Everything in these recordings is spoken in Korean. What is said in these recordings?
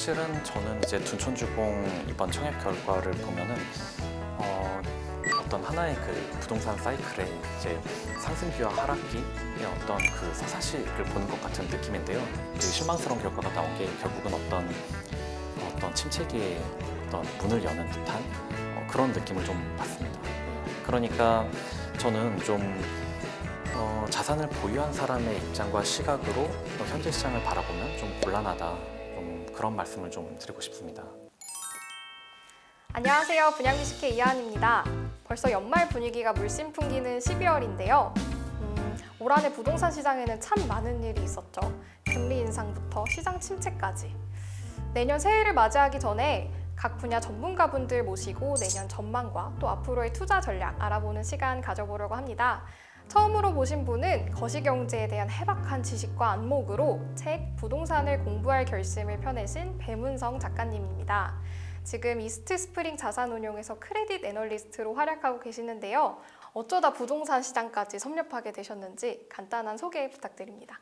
사실은 저는 이제 둔촌주공 이번 청약 결과를 보면은 어떤 하나의 그 부동산 사이클의 이제 상승기와 하락기의 어떤 그 서사시를 보는 것 같은 느낌인데요. 그 실망스러운 결과가 나온 게 결국은 어떤 침체기에 어떤 문을 여는 듯한 그런 느낌을 좀 받습니다. 그러니까 저는 좀 자산을 보유한 사람의 입장과 시각으로 현재 시장을 바라보면 좀 곤란하다, 좀 그런 말씀을 좀 드리고 싶습니다. 안녕하세요. 분양미식회 이하은입니다. 벌써 연말 분위기가 물씬 풍기는 12월인데요. 올 한해 부동산 시장에는 참 많은 일이 있었죠. 금리 인상부터 시장 침체까지. 내년 새해를 맞이하기 전에 각 분야 전문가분들 모시고 내년 전망과 또 앞으로의 투자 전략 알아보는 시간 가져보려고 합니다. 처음으로 모신 분은 거시경제에 대한 해박한 지식과 안목으로 책 부동산을 공부할 결심을 펴내신 배문성 작가님입니다. 지금 이스트 스프링 자산운용에서 크레딧 애널리스트로 활약하고 계시는데요. 어쩌다 부동산 시장까지 섭렵하게 되셨는지 간단한 소개 부탁드립니다.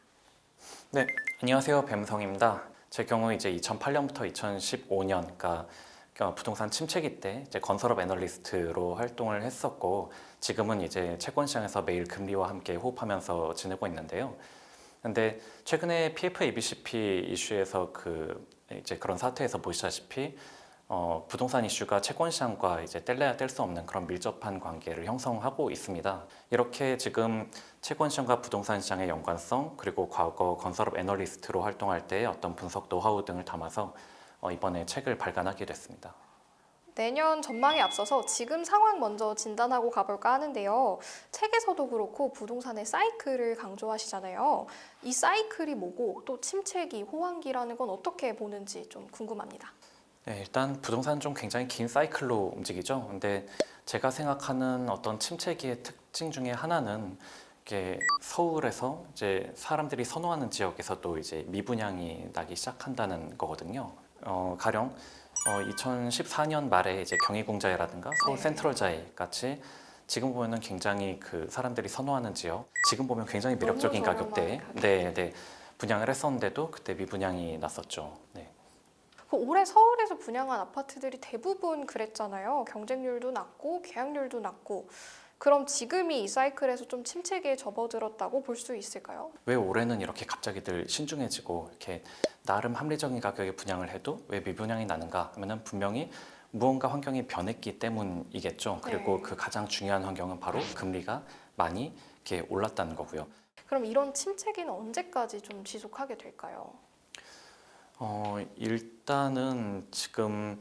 네, 안녕하세요. 배문성입니다. 제 경우 이제 2008년부터 2015년, 그러니까 부동산 침체기 때 이제 건설업 애널리스트로 활동을 했었고, 지금은 이제 채권 시장에서 매일 금리와 함께 호흡하면서 지내고 있는데요. 근데 최근에 PF ABCP 이슈에서 이제 그런 사태에서 보시다시피 부동산 이슈가 채권 시장과 이제 뗄래야 뗄 수 없는 그런 밀접한 관계를 형성하고 있습니다. 이렇게 지금 채권 시장과 부동산 시장의 연관성, 그리고 과거 건설업 애널리스트로 활동할 때의 어떤 분석 노하우 등을 담아서 이번에 책을 발간하게 됐습니다. 내년 전망에 앞서서 지금 상황 먼저 진단하고 가볼까 하는데요. 책에서도 그렇고 부동산의 사이클을 강조하시잖아요. 이 사이클이 뭐고 또 침체기, 호황기라는 건 어떻게 보는지 좀 궁금합니다. 네, 일단 부동산은 좀 굉장히 긴 사이클로 움직이죠. 근데 제가 생각하는 어떤 침체기의 특징 중에 하나는 이게 서울에서 이제 사람들이 선호하는 지역에서도 이제 미분양이 나기 시작한다는 거거든요. 가령 2014년 말에 이제 경희공자이라든가 서울 네. 센트럴자이 같이 지금 보면은 굉장히 그 사람들이 선호하는 지역, 지금 보면 굉장히 매력적인 너무 가격대에 저렴한 네, 분양을 했었는데도 그때 미분양이 났었죠. 네. 올해 서울에서 분양한 아파트들이 대부분 그랬잖아요. 경쟁률도 낮고 계약률도 낮고. 그럼 지금이 이 사이클에서 좀 침체기에 접어들었다고 볼 수 있을까요? 왜 올해는 이렇게 갑자기들 신중해지고 이렇게 나름 합리적인 가격에 분양을 해도 왜 미분양이 나는가 하면은 분명히 무언가 환경이 변했기 때문이겠죠. 그리고 네. 그 가장 중요한 환경은 바로 금리가 많이 이렇게 올랐다는 거고요. 그럼 이런 침체기는 언제까지 좀 지속하게 될까요? 일단은 지금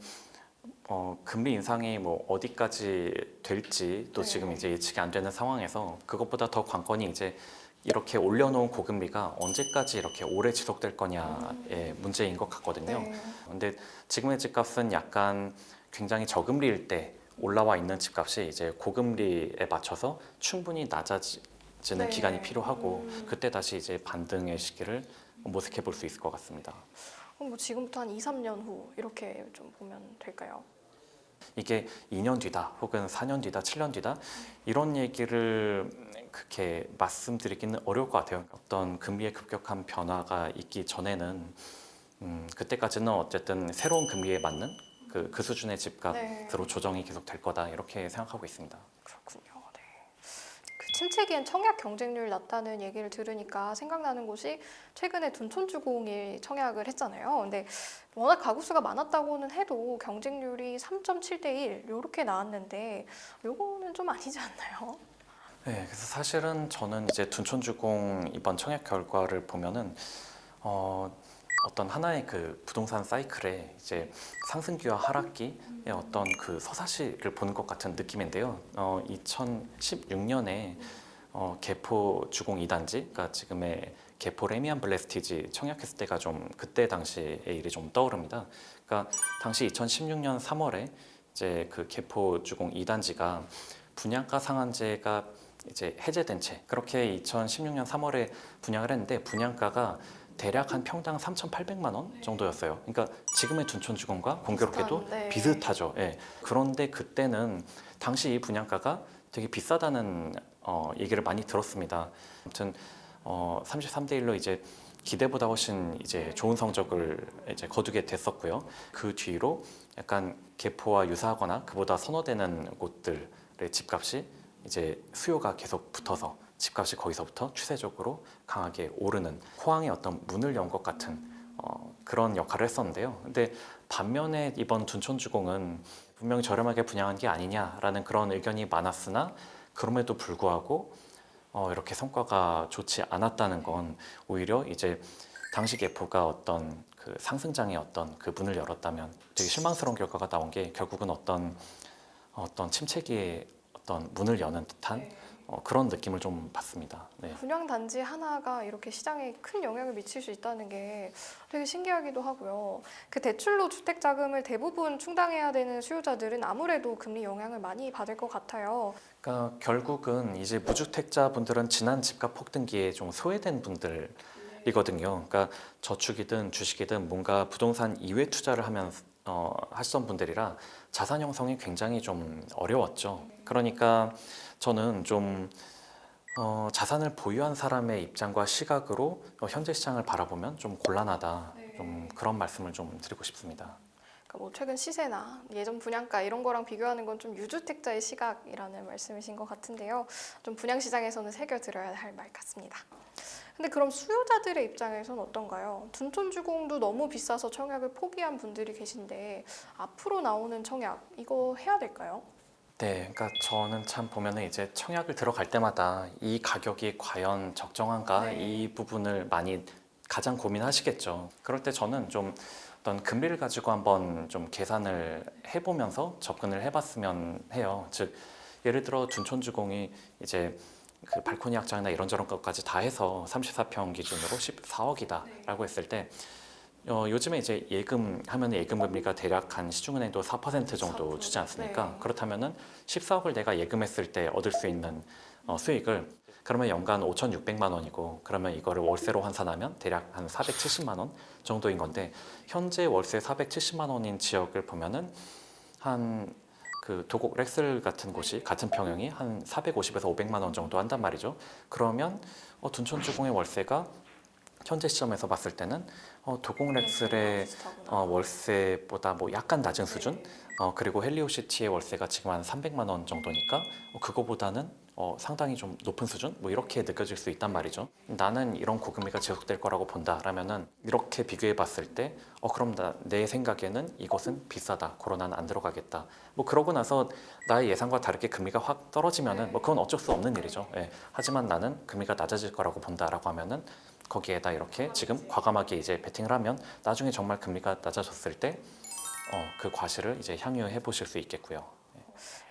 금리 인상이 뭐 어디까지 될지 또 네. 지금 이제 예측이 안 되는 상황에서 그것보다 더 관건이 이제 이렇게 올려놓은 고금리가 언제까지 이렇게 오래 지속될 거냐의 문제인 것 같거든요. 네. 근데 지금의 집값은 약간 굉장히 저금리일 때 올라와 있는 집값이 이제 고금리에 맞춰서 충분히 낮아지는 네. 기간이 필요하고 그때 다시 이제 반등의 시기를 모색해 볼 수 있을 것 같습니다. 그럼 뭐 지금부터 한 2, 3년 후 이렇게 좀 보면 될까요? 이게 2년 뒤다 혹은 4년 뒤다 7년 뒤다 이런 얘기를 그렇게 말씀드리기는 어려울 것 같아요. 어떤 금리의 급격한 변화가 있기 전에는 그때까지는 어쨌든 새로운 금리에 맞는 그 수준의 집값으로 조정이 계속 될 거다 이렇게 생각하고 있습니다. 그렇군요. 네. 그 침체기엔 청약 경쟁률 낮다는 얘기를 들으니까 생각나는 곳이 최근에 둔촌주공이 청약을 했잖아요. 근데 워낙 가구 수가 많았다고는 해도 경쟁률이 3.7대 1 이렇게 나왔는데 요거는 좀 아니지 않나요? 네, 그래서 사실은 저는 이제 둔촌주공 이번 청약 결과를 보면은 어떤 하나의 그 부동산 사이클의 이제 상승기와 하락기의 어떤 그 서사시를 보는 것 같은 느낌인데요. 2016년에 개포 주공 2단지, 그러니까 지금의 개포 레미안 블레스티지 청약했을 때가 좀 그때 당시의 일이 좀 떠오릅니다. 그러니까 당시 2016년 3월에 이제 그 개포 주공 2단지가 분양가 상한제가 이제 해제된 채 그렇게 2016년 3월에 분양을 했는데 비양가가 대략 한 평당 3,800만 원 정도였어요. 그러니까 지금의 둔촌주공과 공교롭게도 네. 비슷하죠. 예. 그런데 그때는 당시 이 분양가가 되게 비싸다는 얘기를 많이 들었습니다. 아무튼 33대 1로 이제 기대보다 훨씬 이제 좋은 성적을 이제 거두게 됐었고요. 그 뒤로 약간 개포와 유사하거나 그보다 선호되는 곳들의 집값이 이제 수요가 계속 붙어서 집값이 거기서부터 추세적으로 강하게 오르는 호황의 어떤 문을 연 것 같은 그런 역할을 했었는데요. 근데 반면에 이번 둔촌주공은 분명히 저렴하게 분양한 게 아니냐라는 그런 의견이 많았으나 그럼에도 불구하고 이렇게 성과가 좋지 않았다는 건 오히려 이제 당시 개포가 어떤 그 상승장의 어떤 그 문을 열었다면 되게 실망스러운 결과가 나온 게 결국은 어떤 침체기에 어떤 문을 여는 듯한 그런 느낌을 좀 받습니다. 네. 분양 단지 하나가 이렇게 시장에 큰 영향을 미칠 수 있다는 게 되게 신기하기도 하고요. 그 대출로 주택 자금을 대부분 충당해야 되는 수요자들은 아무래도 금리 영향을 많이 받을 것 같아요. 그러니까 결국은 이제 무주택자 분들은 지난 집값 폭등기에 좀 소외된 분들이거든요. 그러니까 저축이든 주식이든 뭔가 부동산 이외 투자를 하면 하시던 분들이라 자산 형성이 굉장히 좀 어려웠죠. 그러니까 저는 좀 자산을 보유한 사람의 입장과 시각으로 현재 시장을 바라보면 좀 곤란하다. 좀 그런 말씀을 좀 드리고 싶습니다. 그러니까 뭐 최근 시세나 예전 분양가 이런 거랑 비교하는 건 좀 유주택자의 시각이라는 말씀이신 것 같은데요. 좀 분양 시장에서는 새겨들어야 할 말 같습니다. 근데 그럼 수요자들의 입장에선 어떤가요? 둔촌주공도 너무 비싸서 청약을 포기한 분들이 계신데 앞으로 나오는 청약 이거 해야 될까요? 네, 그러니까 저는 참 보면은 이제 청약을 들어갈 때마다 이 가격이 과연 적정한가 네. 이 부분을 많이 가장 고민하시겠죠. 그럴 때 저는 좀 어떤 금리를 가지고 한번 좀 계산을 해보면서 접근을 해봤으면 해요. 즉 예를 들어 둔촌주공이 이제 그 발코니 확장이나 이런저런 것까지 다 해서 34평 기준으로 14억이다라고 했을 때 요즘에 이제 예금하면 예금 금리가 대략 한 시중은행도 4% 정도 4%, 주지 않습니까? 네. 그렇다면은 14억을 내가 예금했을 때 얻을 수 있는 수익을 그러면 연간 5,600만 원이고 그러면 이거를 월세로 환산하면 대략 한 470만 원 정도인 건데 현재 월세 470만 원인 지역을 보면은 한 그 도곡 렉슬 같은 곳이 같은 평형이 한 450에서 500만 원 정도 한단 말이죠. 그러면 둔촌주공의 월세가 현재 시점에서 봤을 때는 도곡 렉슬의 월세보다 뭐 약간 낮은 수준 그리고 헬리오시티의 월세가 지금 한 300만 원 정도니까 그거보다는 상당히 좀 높은 수준 뭐 이렇게 느껴질 수 있단 말이죠. 나는 이런 고금리가 지속될 거라고 본다라면은 이렇게 비교해 봤을 때 그럼 내 생각에는 이것은 비싸다 코로나는 안 들어가겠다 뭐 그러고 나서 나의 예상과 다르게 금리가 확 떨어지면은 뭐 그건 어쩔 수 없는 일이죠. 예. 하지만 나는 금리가 낮아질 거라고 본다라고 하면은 거기에다 이렇게 지금 과감하게 이제 베팅을 하면 나중에 정말 금리가 낮아졌을 때 그 과실을 이제 향유해 보실 수 있겠고요.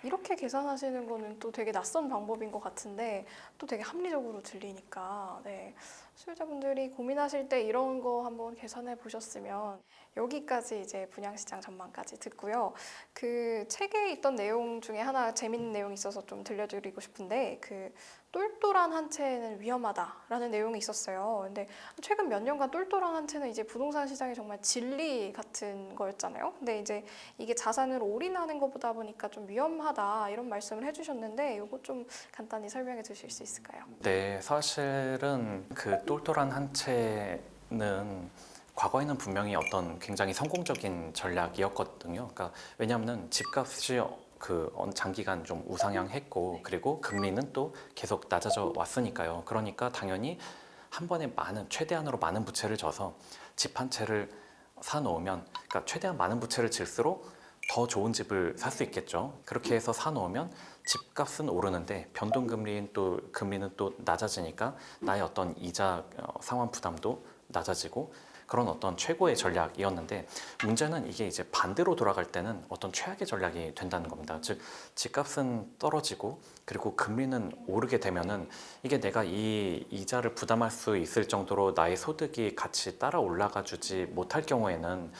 이렇게 계산하시는 거는 또 되게 낯선 방법인 것 같은데 또 되게 합리적으로 들리니까 네. 수요자분들이 고민하실 때 이런 거 한번 계산해 보셨으면 여기까지 이제 분양시장 전망까지 듣고요. 그 책에 있던 내용 중에 하나 재밌는 내용이 있어서 좀 들려드리고 싶은데 그 똘똘한 한 채는 위험하다라는 내용이 있었어요. 근데 최근 몇 년간 똘똘한 한 채는 이제 부동산 시장이 정말 진리 같은 거였잖아요. 근데 이제 이게 자산을 올인하는 것보다 보니까 좀 위험하다 이런 말씀을 해주셨는데 이거 좀 간단히 설명해 주실 수 있을까요? 네, 사실은 그 똘똘한 한 채는 과거에는 분명히 어떤 굉장히 성공적인 전략이었거든요. 그러니까 왜냐하면 집값이 장기간 좀 우상향했고 그리고 금리는 또 계속 낮아져 왔으니까요. 그러니까 당연히 한 번에 최대한으로 많은 부채를 져서 집 한 채를 사 놓으면 그러니까 최대한 많은 부채를 질수록 더 좋은 집을 살 수 있겠죠. 그렇게 해서 사 놓으면 집값은 오르는데 변동금리는 또 금리는 또 낮아지니까 나의 어떤 이자 상환 부담도 낮아지고 그런 어떤 최고의 전략이었는데 문제는 이게 이제 반대로 돌아갈 때는 어떤 최악의 전략이 된다는 겁니다. 즉 집값은 떨어지고 그리고 금리는 오르게 되면은 이게 내가 이 이자를 부담할 수 있을 정도로 나의 소득이 같이 따라 올라가 주지 못할 경우에는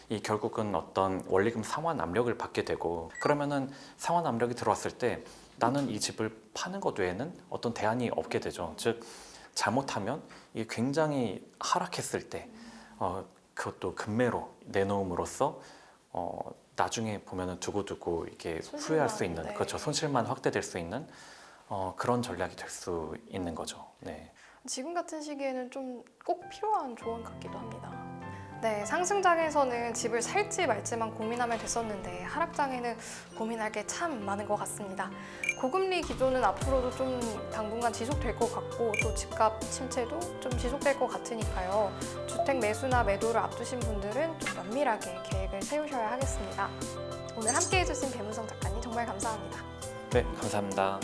이 결국은 어떤 원리금 상환 압력을 받게 되고 그러면은 상환 압력이 들어왔을 때 나는 이 집을 파는 것 외에는 어떤 대안이 없게 되죠. 즉 잘못하면 이게 굉장히 하락했을 때 그것도 급매로 내놓음으로써 나중에 보면은 두고두고 이게 후회할 수 있는 그렇죠. 손실만 확대될 수 있는 그런 전략이 될 수 있는 거죠. 네. 지금 같은 시기에는 좀 꼭 필요한 조언 같기도 합니다. 네, 상승장에서는 집을 살지 말지만 고민하면 됐었는데 하락장에는 고민할 게 참 많은 것 같습니다. 고금리 기조는 앞으로도 좀 당분간 지속될 것 같고 또 집값 침체도 좀 지속될 것 같으니까요. 주택 매수나 매도를 앞두신 분들은 좀 면밀하게 계획을 세우셔야 하겠습니다. 오늘 함께 해주신 배문성 작가님 정말 감사합니다. 네, 감사합니다.